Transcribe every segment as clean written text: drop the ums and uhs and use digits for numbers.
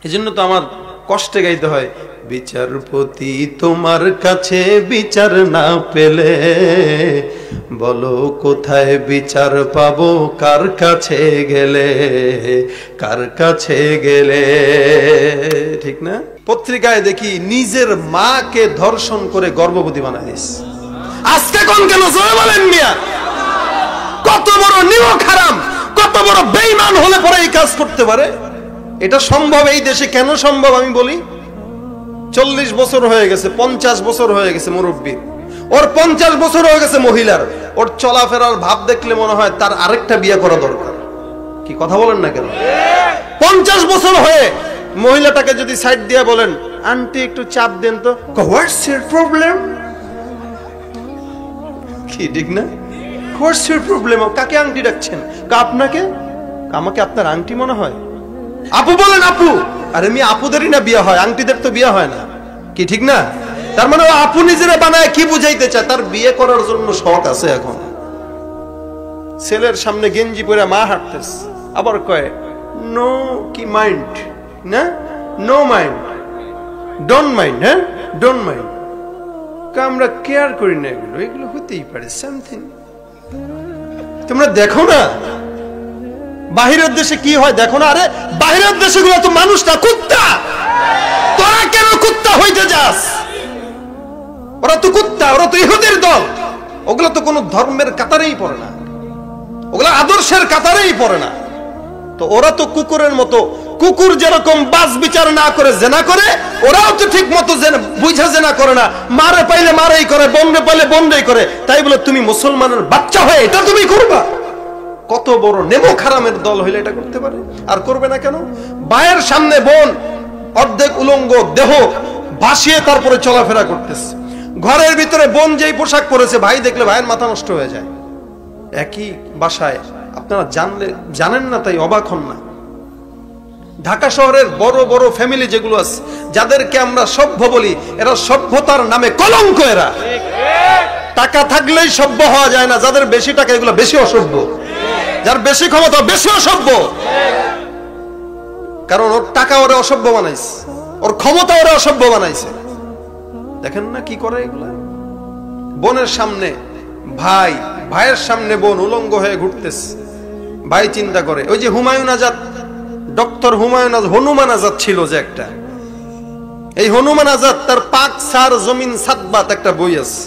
এজন্য তো আমার কষ্টে গাইতে হয়, বিচারপতি তোমার কাছে বিচার না পেলে বলো কোথায় বিচার পাবো, কার কাছে গেলে, কার কাছে গেলে। ঠিক না? পত্রিকায় দেখি নিজের মাকে ধর্ষণ করে গর্ভবতী বানাইস। আজকে কোন কেন জয় বলেন মিয়া? কত বড় নিমক হারাম, কত বড় বেঈমান হলে পরে এই কাজ করতে পারে? এটা সম্ভব এই দেশে কেন সম্ভব আমি বলি? 40 বছর হয়ে গেছে, 50 বছর হয়ে গেছে মুরব্বী, ওর 50 বছর হয়ে গেছে মহিলার, ওর চলাফেরার ভাব দেখলে মনে হয় তার আরেকটা বিয়ে করা দরকার। কি কথা বলেন না কেন? 50 বছর হয়ে মহিলাটাকে যদি সাইড দিয়ে বলেন, আন্টি একটু চাপ দেন তো, হোয়াটস ইউর প্রবলেম? কি ঠিক না? What's your problem? কাকে আন্টি ডাকছেন? আপনাকে? আমাকে আপনার আন্টি মনে হয়? আপু বলেন আপু। আরে আমি আপুদেরই না বিয়ে হয়, আংটিদের তো বিয়ে হয় না। কি ঠিক না? তার মানে আপু নিজেরা বানায় কি বুঝাইতে চায়? তার বিয়ে করার জন্য শখ আছে। এখন ছেলের সামনে গেঞ্জি পরে মা হাঁটতেছে, আবার কয় নো কি মাইন্ড না, নো মাইন্ড, ডোন্ট মাইন্ড। হ্যাঁ, ডোন্ট মাইন্ড। আমরা কেয়ার করি না এগুলো, এগুলো হতেই পারে সামথিং। তোমরা দেখো না বাহিরের দেশে কি হয়, দেখো না? আরে বাহিরের দেশগুলো তো মানুষ না, কুত্তা। তোরা কেন কুত্তা হইতে যাস? ওরা তো কুত্তা, ওরা তো ইহুদির দল। ওগুলো তো কোনো ধর্মের কাতারেই পড়ে না, ওগুলো আদর্শের কাতারেই পড়ে না। তো ওরা তো কুকুরের মতো, কুকুর যেরকম বাস বিচার না করে জেনা করে, ওরাও তো ঠিক মতো বুঝা জেনা করে না। মারে পাইলে মারেই করে, বন্ডে পাইলে বন্ডেই করে। তাই বলে তুমি মুসলমানের বাচ্চা হয়ে এটা তুমি করবা? কত বড় নেমক হারামের দল হইলে এটা করতে পারে? আর করবে না কেন? ভাইয়ের সামনে বোন অর্ধেক উলঙ্গ দেহ ভাসিয়ে তারপরে চলাফেরা করতেছে। ঘরের ভিতরে বোন যেই পোশাক পরেছে, ভাই দেখলে ভাইয়ের মাথা নষ্ট হয়ে যায়। একই বাসায় আপনারা জানেন না, তাই অবাক হন না। ঢাকা শহরের বড় বড় ফ্যামিলি যেগুলো আছে, যাদেরকে আমরা সভ্য বলি, এরা সভ্যতার নামে কলঙ্ক। এরা টাকা থাকলেই সভ্য হওয়া যায় না। যাদের বেশি টাকা এগুলো বেশি অসভ্য, যার বেশি ক্ষমতা বেশি অসভ্য। কারণ ওর টাকা ওরে অসভ্য বানাইছে, ওর ক্ষমতা ওরে অসভ্য বানাইছে। দেখেন না কি করে এগুলা? বোনের সামনে ভাই, ভাইয়ের সামনে বোন উলঙ্গ হয়ে ঘুরতেছে। ভাই চিন্তা করে, ওই যে হুমায়ুন আজাদ, ডক্টর হুমায়ুন আজাদ, হনুমান আজাদ ছিল যে একটা, এই হনুমান আজাদ তার পাক সার জমিন সাতবাত একটা বই আছে,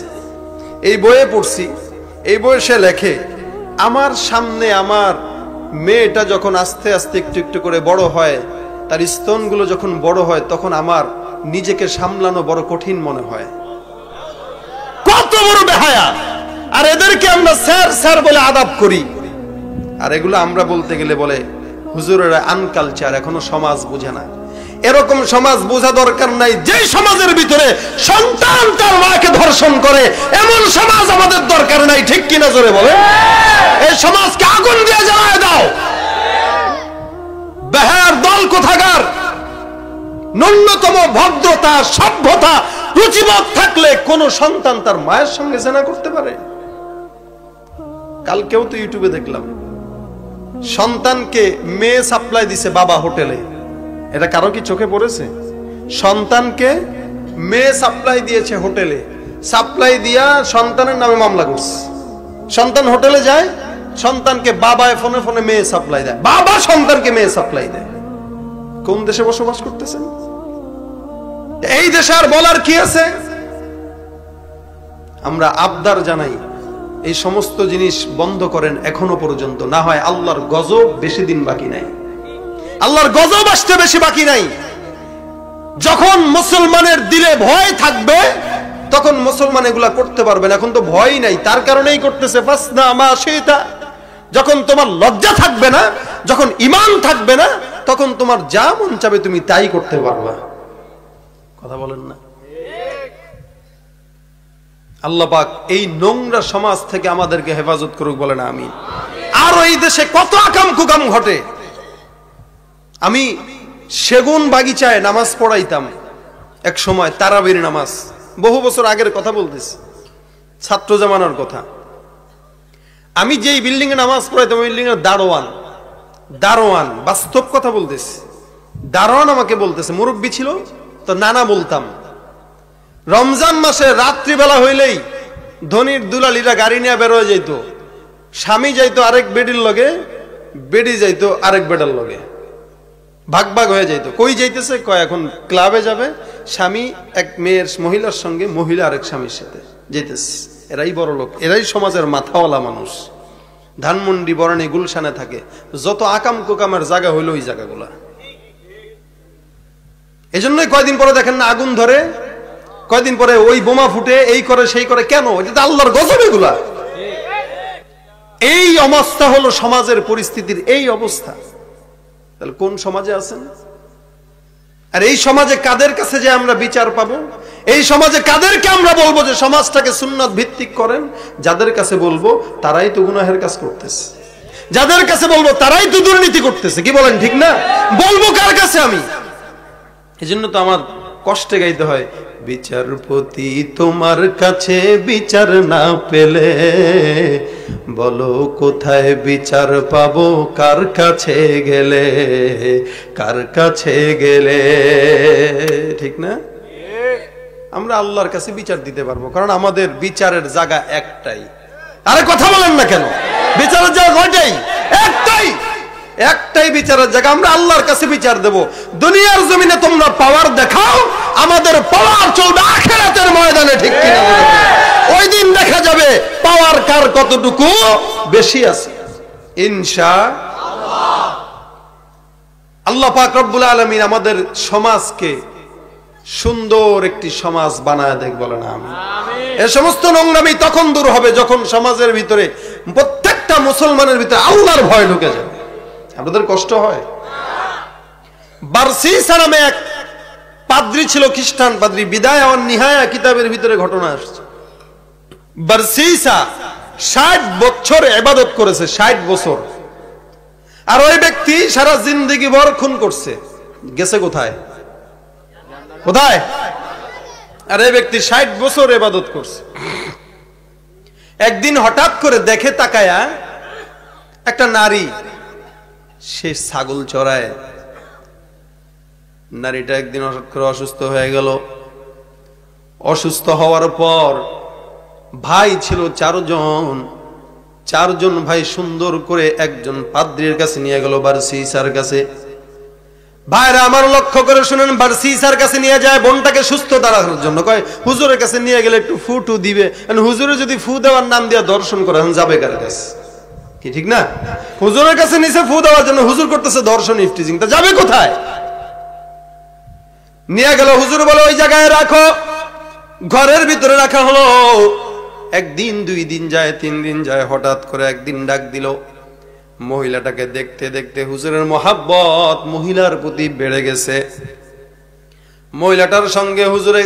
এই বইয়ে পড়ছি। এই বইয়ে সে লেখে, আমার সামনে আমার মেয়েটা যখন আস্তে আস্তে একটু একটু করে বড় হয়, তার স্তনগুলো যখন বড় হয়, তখন আমার নিজেকে সামলানো বড় কঠিন মনে হয়। কত বড় বেহায়া! আর এদেরকে আমরা স্যার স্যার বলে আদাব করি। আর এগুলো আমরা বলতে গেলে বলে হুজুরেরা আনকালচার, এখনো সমাজ বুঝে না। এরকম সমাজ বোঝা দরকার নাই। যে সমাজের ভিতরে সন্তান তার মাকে ধর্ষণ করে, এমন সমাজ আমাদের দরকার নাই। ঠিক কিনা জোরে বলে? এই সমাজকে আগুন দিয়ে জ্বালায় দাও। বেহায়ার দল কোথাকার! ন্যূনতম ভদ্রতা, সভ্যতা, রুচিবোধ থাকলে কোন সন্তান তার মায়ের সঙ্গে জেনা করতে পারে? কালকেও তো ইউটিউবে দেখলাম, সন্তানকে মেয়ে সাপ্লাই দিছে বাবা হোটেলে। এটা কারো কি চোখে পড়েছে? সন্তানকে মেয়ে সাপ্লাই দিয়েছে হোটেলে, সাপ্লাই দিয়া সন্তানের নামে মামলা করছে। সন্তান হোটেলে যায়, সন্তানকে বাবায় ফোনে ফোনে মেয়ে সাপ্লাই দেয়, বাবা সন্তানকে মেয়ে সাপ্লাই দেয়। কোন দেশে বসবাস করতেছেন? এই দেশে আর বলার কি আছে? আমরা আবদার জানাই, এই সমস্ত জিনিস বন্ধ করেন এখনো পর্যন্ত, না হয় আল্লাহর গজব বেশি দিন বাকি নাই। আল্লাহর গজব আসতে বেশি বাকি নাই। যখন মুসলমানের দিলে ভয় থাকবে, তখন মুসলমান এগুলা করতে পারবেন। এখন তো ভয় নাই, তার কারণেই করতেছে। ফাসনা মা শিতা। যখন তোমার লজ্জা থাকবে না, যখন ঈমান থাকবে না, তখন তোমার যা মন চাবে তুমি তাই করতে পারবা। কথা বলেন না? আল্লাহ পাক এই নোংরা সমাজ থেকে আমাদেরকে হেফাজত করুক, বলেন আমিন। আর এই দেশে কত আকাম কুকাম ঘটে। আমি সেগুন বাগিচায় নামাজ পড়াইতাম এক সময়, তারাবির নামাজ, বহু বছর আগের কথা বলতেছি, ছাত্র জামানার কথা। আমি যেই বিল্ডিং এ নামাজ পড়াইতাম, ওই বিল্ডিং এর দারোয়ান, বাস্তব কথা বলতেছি, দারোয়ান আমাকে বলতেছে, মুরব্বী ছিল তো নানা বলতাম, রমজান মাসে রাত্রিবেলা হইলেই ধনির দুলালিরা গাড়ি নিয়ে বের হয়ে যাইতো, স্বামী যাইতো আরেক বেডির লগে, বেডি যাইতো আরেক বেডার লগে, ভাগ ভাগ হয়ে যাইতো। কই যাইতেছে? কয় এখন ক্লাবে যাবে, স্বামী এক মেয়ের মহিলার সঙ্গে, মহিলা আরেক স্বামীর সাথে যাইতেছে। এরাই বড় লোক, এরাই সমাজের মাথাওয়ালা মানুষ। ধানমন্ডি, বরণী, গুলশানে থাকে, যত আকাম কুকামের জায়গা হইলো ওই জায়গাগুলা। এই জন্যই কয়দিন পরে দেখেন না আগুন ধরে, কয়দিন পরে ওই বোমা ফুটে, এই করে সেই করে। কেন? এটা তো আল্লাহর গজব এগুলা। এই অবস্থা হলো সমাজের পরিস্থিতির, এই অবস্থা। তাহলে কোন সমাজে আছেন? আর এই সমাজে কাদের কাছে যে আমরা বিচার পাবো? এই সমাজে কাদেরকে আমরা বলবো যে সমাজটাকে সুন্নাত ভিত্তিক করেন? যাদের কাছে বলবো তারাই তো গুনাহের কাজ করতেছে, যাদের কাছে বলবো তারাই তো দুর্নীতি করতেছে। কি বলেন, ঠিক না? বলবো কার কাছে আমি? এই জন্য তো আমার কষ্টে গাইতে হয়, বিচারপতি তোমার কাছে বিচার না পেলে বলো কোথায় বিচার পাবো, কার কাছে গেলে, কার কাছে গেলে। ঠিক না? আমরা আল্লাহর কাছে বিচার দিতে পারবো, কারণ আমাদের বিচারের জায়গা একটাই। আরে কথা বলেন না কেন? বিচারের জায়গা কয়টাই? একটাই, একটাই বিচারের জায়গা। আমরা আল্লাহর কাছে বিচার দেব। দুনিয়ার জমিনে তোমরা পাওয়ার দেখাও, আমাদের পাওয়ার চলবে আখিরাতের ময়দানে। ঠিক কিনা? ওই দিন দেখা যাবে পাওয়ার কার কতটুকু বেশি আছে ইনশাআল্লাহ। আল্লাহ পাক রব্বুল আলামিন আমাদের সমাজকে সুন্দর একটি সমাজ বানায় দেখ, বলেন আমিন। এই সমস্ত নোংরামি তখন দূর হবে যখন সমাজের ভিতরে, প্রত্যেকটা মুসলমানের ভিতরে আল্লাহর ভয় ঢুকে যাবে। আপনাদের কষ্ট হয়? বারসিসা নামে এক পাদ্রী ছিল, খ্রিস্টান পাদ্রী। বিদায় আর নিহায়া কিতাবের ভিতরে ঘটনা আসছে। বারসিসা 60 বছর ইবাদত করেছে, 60 বছর। আর ওই ব্যক্তি সারা জিন্দেগি ভর খুন করছে। গেছে কোথায়? কোথায়? আর এই ব্যক্তি 60 বছর ইবাদত করছে। একদিন হঠাৎ করে দেখে তাকায়া একটা নারী, সে ছাগল চড়ায়। নারীটা একদিন হঠাৎ করে অসুস্থ হয়ে গেল। অসুস্থ হওয়ার পর ভাই ছিল 4 জন ভাই সুন্দর করে একজন পাদ্রীর কাছে নিয়ে গেল, বারসিসার কাছে। ভাইরা আমার লক্ষ্য করে শুনেন, বারসিসার কাছে নিয়ে যায় বোনটাকে সুস্থ দাঁড়ানোর জন্য। কয় হুজুরের কাছে নিয়ে গেলে একটু ফু টু দিবে। হুজুরে যদি ফু দেওয়ার নাম দিয়ে দর্শন করে, যাবে কার কাছে? কি ঠিক না? হুজুরের কাছে নিচে ফু দেওয়ার জন্য, হুজুর করতেছে দর্শন ইফটিজিং, তা যাবে কোথায়? নিয়ে গেল। হুজুর বলে ওই জায়গায় রাখো। ঘরের ভিতরে রাখা হলো। একদিন, 2 দিন যায়, 3 দিন যায়। হঠাৎ করে একদিন ডাক দিল। মহিলাটাকে দেখতে দেখতে হুজুরের মহাব্বত মহিলার প্রতি বেড়ে গেছে। মহিলাটার সঙ্গে হুজুরে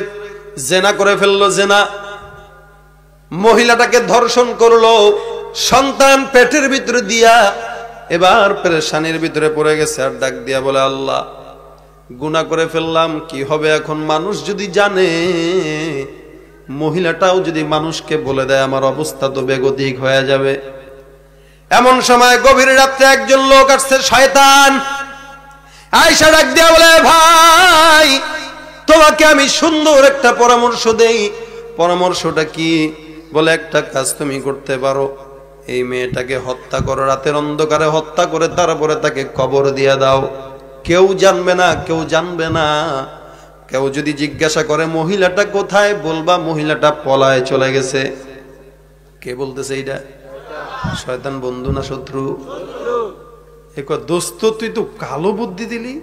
জেনা করে ফেললো, জেনা। মহিলাটাকে ধর্ষণ করলো, সন্তান পেটের ভিতরে দিয়া এবার পেরেশানির ভিতরে পড়ে গেছে। আর ডাক দিয়া বলে, আল্লাহ গুনাহ করে ফেললাম, কি হবে এখন? মানুষ যদি জানে, মহিলাটাও যদি মানুষকে বলে দেয়, আমার অবস্থা তো বেগতিক হয়ে যাবে। এমন সময় গভীর রাত্রে একজন লোক আসছে, শয়তান। আয়েশা ডাক দিয়া বলে, ভাই তোমাকে আমি সুন্দর একটা পরামর্শ দেই। পরামর্শটা কি? বলে, একটা কাজ তুমি করতে পারো। এই মেয়েটাকে হত্যা করো, রাতের অন্ধকারে হত্যা করে তারপরে তাকে কবর দিয়ে দাও। কেউ জানবে না, কেউ জানবে না। কেউ যদি জিজ্ঞাসা করে মহিলাটা কোথায়, বলবা মহিলাটা পলায় চলে গেছে। কে বলতেছে এইটা? শয়তান বন্ধু না শত্রু? দোস্ত তুই তো কালো বুদ্ধি দিলি।